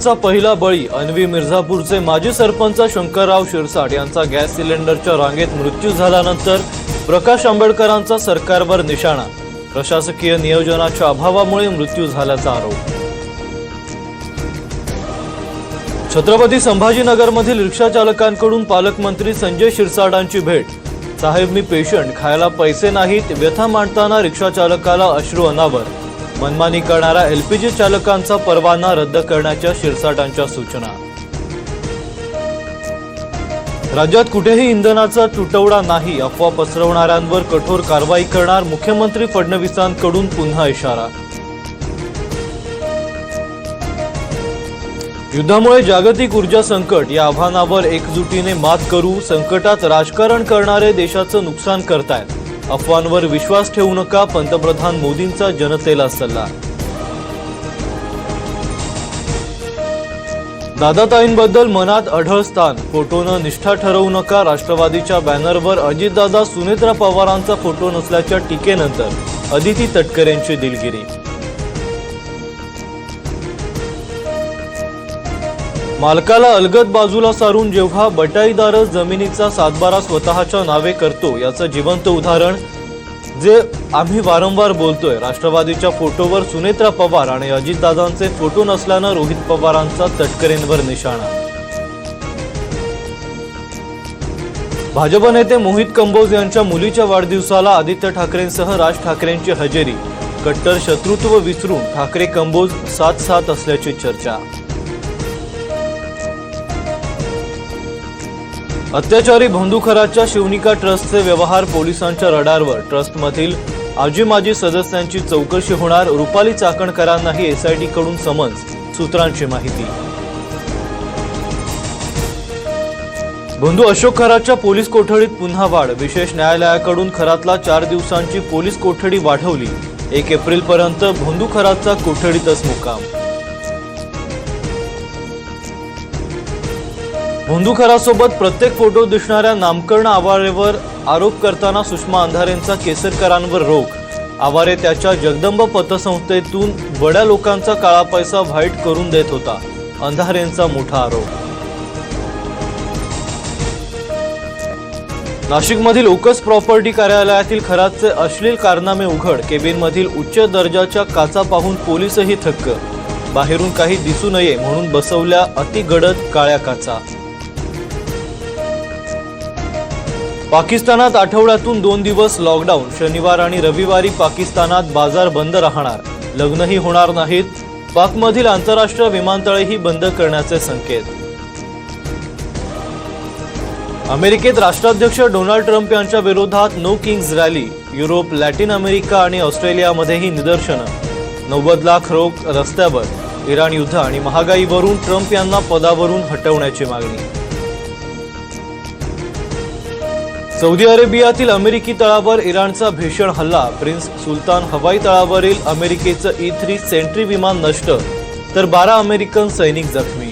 चा पहिला बळी अन्वी मिर्झापूरचे माजी सरपंच शंकरराव शिरसाट यांचा गॅस सिलेंडरच्या रांगेत मृत्यू झाल्यानंतर प्रकाश आंबेडकरांचा सरकारवर निशाणा। प्रशासकीय नियोजनाच्या अभावामुळे मृत्यू झाल्याचा आरोप। छत्रपती संभाजीनगरमधील रिक्षा चालकांकडून पालकमंत्री संजय शिरसाटांची भेट। साहेब मी पेशंट, खायला पैसे नाहीत, व्यथा मांडताना रिक्षा चालकाला अश्रू अनावर। मनमानी करणाऱ्या एलपीजी चालकांचा परवाना रद्द करण्याच्या शिरसाटांच्या सूचना। राज्यात कुठेही इंधनाचा तुटवडा नाही, अफवा पसरवणाऱ्यांवर कठोर कारवाई करणार, मुख्यमंत्री फडणवीसांकडून पुन्हा इशारा। युद्धामुळे जागतिक ऊर्जा संकट या आव्हानावर एकजुटीने मात करू, संकटात राजकारण करणारे देशाचं नुकसान करतायत, अफवांवर विश्वास ठेवू नका, पंतप्रधान मोदींचा जनतेला सल्ला। दादाताईंबद्दल मनात अढळ स्थान, फोटोनं निष्ठा ठरवू नका, राष्ट्रवादीच्या बॅनरवर अजितदादा सुनेत्रा पवारांचा फोटो नसल्याच्या टीकेनंतर अदिती तटकरेंची दिलगिरी। मालकाला अलगद बाजूला सारून जेव्हा बटाईदारच जमिनीचा सातबारा स्वतःच्या नावे करतो, याचं जिवंत उदाहरण जे आम्ही वारंवार बोलतोय। राष्ट्रवादीच्या फोटोवर सुनेत्रा पवार आणि अजितदादांचे फोटो नसल्यानं रोहित पवारांचा तटकरेंवर निशाणा। भाजप नेते मोहित कंबोज यांच्या मुलीच्या वाढदिवसाला आदित्य ठाकरेंसह राज ठाकरेंची हजेरी। कट्टर शत्रुत्व विसरून ठाकरे कंबोज साथ असल्याची चर्चा। अत्याचारी बंधुखराच्या शिवनिका ट्रस्टचे व्यवहार पोलिसांच्या रडारवर। ट्रस्टमधील आजी माजी सदस्यांची चौकशी होणार, रुपाली चाकणकरांनाही एसआयटी कडून समन्स, सूत्रांची माहिती। बंधू अशोक खरातच्या पोलीस कोठडीत पुन्हा वाढ, विशेष न्यायालयाकडून खरातला 4 दिवसांची पोलीस कोठडी वाढवली। 1 एप्रिलपर्यंत बंधू खरातचा कोठडीतच मुक्काम। बंधू खरातसोबत प्रत्येक फोटो दिसणाऱ्या नामकरण आवारेवर आरोप करताना सुषमा अंधारेंचा केसरकरांवर रोख। आवारे त्याच्या जगदंब पतसंस्थेतून बड्या लोकांचा काळा पैसा व्हाईट करून देत होता, अंधारेंचा मोठा आरोप। नाशिकमधील ओकस प्रॉपर्टी कार्यालयातील खरातचे अश्लील कारनामे उघड। केबिनमधील उच्च दर्जाच्या काचा पाहून पोलीसही थक्क, बाहेरून काही दिसू नये म्हणून बसवल्या अतिगडद काळ्या काचा। पाकिस्तानात आठवड्यातून 2 दिवस लॉकडाऊन, शनिवार आणि रविवारी पाकिस्तानात बाजार बंद राहणार, लग्नही होणार नाहीत, पाकमधील आंतरराष्ट्रीय विमानतळेही बंद करण्याचे संकेत। अमेरिकेत राष्ट्राध्यक्ष डोनाल्ड ट्रम्प यांच्या विरोधात no kings rally. Europe, Latin America आणि ऑस्ट्रेलियामध्येही निदर्शनं। 90 लाख लोक रस्त्यावर। इराण युद्ध आणि महागाईवरून ट्रम्प यांना पदावरून हटवण्याची मागणी। सौदी अरेबियातील अमेरिकी तळावर इराणचा भीषण हल्ला। प्रिन्स सुलतान हवाई तळावरील अमेरिकेचं E-3 सेंट्री विमान नष्ट, तर 12 अमेरिकन सैनिक जखमी।